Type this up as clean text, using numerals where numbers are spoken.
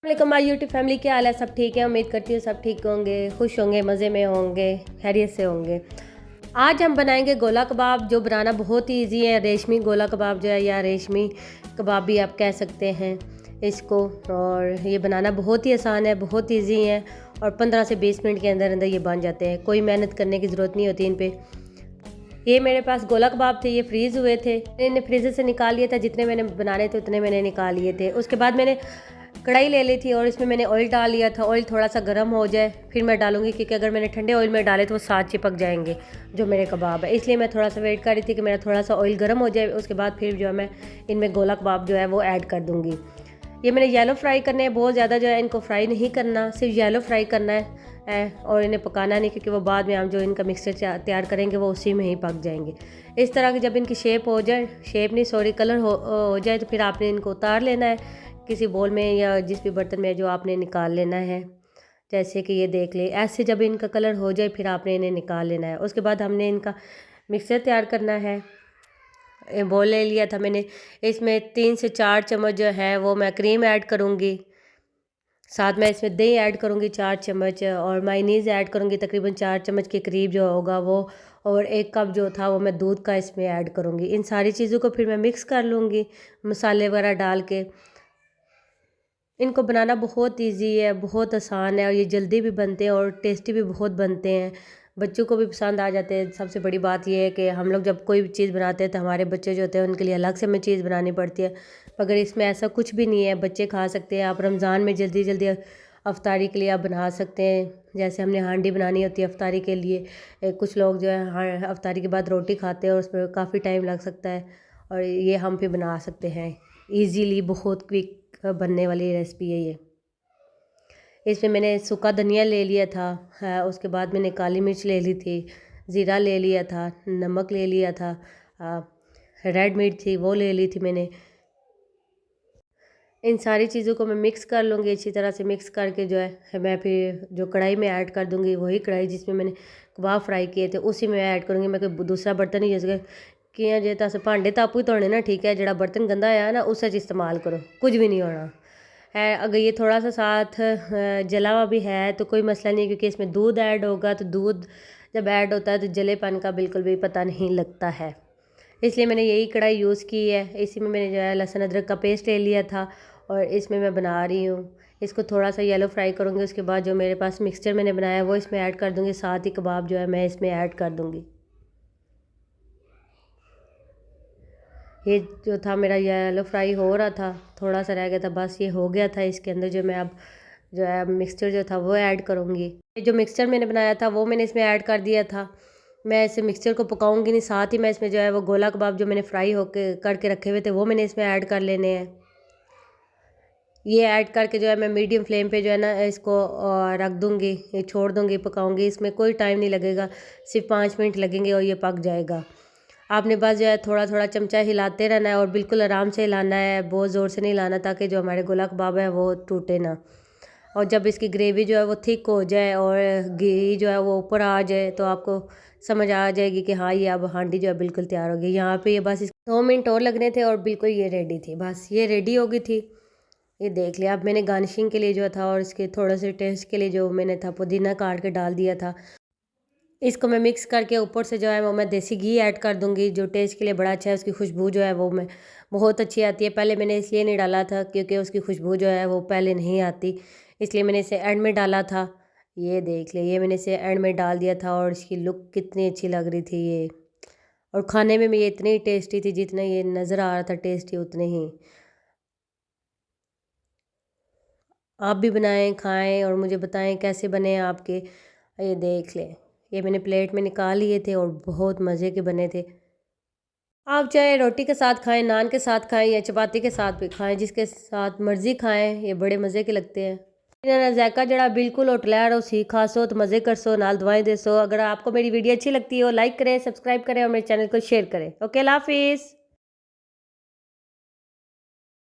वालेकुम my YouTube family, क्या हाल है? सब ठीक है? उम्मीद करती हूँ सब ठीक होंगे, खुश होंगे, मज़े में होंगे, खैरियत से होंगे। आज हम बनाएंगे गोला कबाब, जो बनाना बहुत ही इजी है। रेशमी गोला कबाब जो है, या रेशमी कबाब भी आप कह सकते हैं इसको। और ये बनाना बहुत ही आसान है, बहुत ईजी है और 15 से 20 मिनट के अंदर अंदर ये बन जाते हैं। कोई मेहनत करने की ज़रूरत नहीं होती इन पर। ये मेरे पास गोला कबाब थे, ये फ्रीज़ हुए थे, मैंने फ्रीज़र से निकाल लिया था। जितने मैंने बनाने थे उतने मैंने निकाल लिए थे। उसके बाद मैंने कढ़ाई ले ली थी और इसमें मैंने ऑयल डाल लिया था। ऑयल थोड़ा सा गर्म हो जाए फिर मैं डालूंगी, क्योंकि अगर मैंने ठंडे ऑयल में डाले तो वो साथ चिपक जाएंगे जो मेरे कबाब है। इसलिए मैं थोड़ा सा वेट कर रही थी कि मेरा थोड़ा सा ऑयल गर्म हो जाए। उसके बाद फिर जो है मैं इनमें गोला कबाब जो है वो ऐड कर दूँगी। ये मैंने येलो फ्राई करने हैं, बहुत ज़्यादा जो है इनको फ्राई नहीं करना, सिर्फ येलो फ्राई करना है और इन्हें पकाना नहीं, क्योंकि वो बाद में हम जो इनका मिक्सचर तैयार करेंगे वो उसी में ही पक जाएंगे। इस तरह की जब इनकी शेप हो जाए, शेप नहीं सॉरी कलर हो जाए, तो फिर आपने इनको उतार लेना है किसी बोल में या जिस भी बर्तन में जो आपने निकाल लेना है। जैसे कि ये देख ले, ऐसे जब इनका कलर हो जाए फिर आपने इन्हें निकाल लेना है। उसके बाद हमने इनका मिक्सचर तैयार करना है। बोल ले लिया था मैंने, इसमें 3 से 4 चम्मच जो है वो मैं क्रीम ऐड करूँगी। साथ में इसमें दही ऐड करूँगी 4 चम्मच और मायोनीज़ ऐड करूँगी तकरीबन 4 चम्मच के करीब जो होगा वो। और 1 कप जो था वो मैं दूध का इसमें ऐड करूँगी। इन सारी चीज़ों को फिर मैं मिक्स कर लूँगी मसाले वगैरह डाल के। इनको बनाना बहुत इजी है, बहुत आसान है और ये जल्दी भी बनते हैं और टेस्टी भी बहुत बनते हैं। बच्चों को भी पसंद आ जाते हैं। सबसे बड़ी बात ये है कि हम लोग जब कोई भी चीज़ बनाते हैं तो हमारे बच्चे जो होते हैं उनके लिए अलग से हमें चीज़ बनानी पड़ती है। मगर इसमें ऐसा कुछ भी नहीं है, बच्चे खा सकते हैं। आप रमज़ान में जल्दी जल्दी अफ्तारी के लिए आप बना सकते हैं। जैसे हमने हांडी बनानी होती है अफ्तारी के लिए, कुछ लोग जो है अफ्तारी के बाद रोटी खाते हैं और उसमें काफ़ी टाइम लग सकता है, और ये हम भी बना सकते हैं ईजीली। बहुत क्विक बनने वाली रेसिपी है ये। इसमें मैंने सूखा धनिया ले लिया था, उसके बाद मैंने काली मिर्च ले ली थी, ज़ीरा ले लिया था, नमक ले लिया था, रेड मिर्च थी वो ले ली थी मैंने। इन सारी चीज़ों को मैं मिक्स कर लूँगी अच्छी तरह से। मिक्स करके जो है मैं फिर जो कढ़ाई में ऐड कर दूँगी, वही कढ़ाई जिसमें मैंने कबाब फ्राई किए थे उसी में ऐड करूँगी। मैं कोई दूसरा बर्तन नहीं, जैसे कि जे तस भांडे तो आपू धोने ना, ठीक है, जो बर्तन गंदा है ना उस इस्तेमाल करो, कुछ भी नहीं होना है। अगर ये थोड़ा सा साथ जला हुआ भी है तो कोई मसला नहीं, क्योंकि इसमें दूध ऐड होगा, तो दूध जब ऐड होता है तो जलेपन का बिल्कुल भी पता नहीं लगता है। इसलिए मैंने यही कढ़ाई यूज़ की है। इसी में मैंने जो है लहसुन अदरक का पेस्ट ले लिया था और इसमें मैं बना रही हूँ। इसको थोड़ा सा येलो फ्राई करूँगी। उसके बाद जो मेरे पास मिक्सचर मैंने बनाया है वो इसमें ऐड कर दूँगी। साथ ही कबाब जो है मैं इसमें ऐड कर दूँगी। ये जो था मेरा येलो फ्राई हो रहा था, थोड़ा सा रह गया था, बस ये हो गया था। इसके अंदर जो मैं अब जो है मिक्सचर जो था वो ऐड करूँगी। जो मिक्सचर मैंने बनाया था वो मैंने इसमें ऐड कर दिया था। मैं इस मिक्सचर को पकाऊंगी नहीं, साथ ही मैं इसमें जो है वो गोला कबाब जो मैंने फ्राई होके करके रखे हुए थे वो मैंने इसमें ऐड कर लेने हैं। ये ऐड करके जो है मैं मीडियम फ्लेम पे जो है ना इसको रख दूँगी, ये छोड़ दूँगी, पकाऊंगी। इसमें कोई टाइम नहीं लगेगा, सिर्फ 5 मिनट लगेंगे और ये पक जाएगा। आपने बस जो है थोड़ा थोड़ा चमचा हिलाते रहना है और बिल्कुल आराम से हिलाना है, बहुत ज़ोर से नहीं हिलाना, ताकि जो हमारे गोला कबाब है वो टूटे ना। और जब इसकी ग्रेवी जो है वो थिक हो जाए और घी जो है वो ऊपर आ जाए तो आपको समझ आ जाएगी कि हाँ ये अब हांडी जो है बिल्कुल तैयार हो गई। यहाँ पे ये बस 2 मिनट और लगने थे और बिल्कुल ये रेडी थी, बस ये रेडी हो गई थी। ये देख लिया। अब मैंने गार्निशिंग के लिए जो था और इसके थोड़े से टेस्ट के लिए जो मैंने था पुदीना काट के डाल दिया था। इसको मैं मिक्स करके ऊपर से जो है वो मैं देसी घी ऐड कर दूंगी, जो टेस्ट के लिए बड़ा अच्छा है। उसकी खुशबू जो है वो मैं बहुत अच्छी आती है। पहले मैंने इसलिए नहीं डाला था क्योंकि उसकी खुशबू जो है वो पहले नहीं आती, इसलिए मैंने इसे एंड में डाला था। ये देख लिया, ये मैंने इसे एंड में डाल दिया था और इसकी लुक कितनी अच्छी लग रही थी ये। और खाने में भी ये इतनी टेस्टी थी, जितना ये नज़र आ रहा था टेस्टी उतने ही। आप भी बनाएं, खाएं और मुझे बताएं कैसे बने आपके। ये देख लें, ये मैंने प्लेट में निकाल लिए थे और बहुत मज़े के बने थे। आप चाहे रोटी के साथ खाएं, नान के साथ खाएं या चपाती के साथ भी खाएं, जिसके साथ मर्ज़ी खाएं, ये बड़े मज़े के लगते हैं। इन्होंने जायका जड़ा बिल्कुल होटलैर हो सी खासो तो मज़े कर सो नाल दवाएं दे सो। अगर आपको मेरी वीडियो अच्छी लगती हो लाइक करें, सब्सक्राइब करें और मेरे चैनल को शेयर करें। ओके, अल्लाह हाफिज़।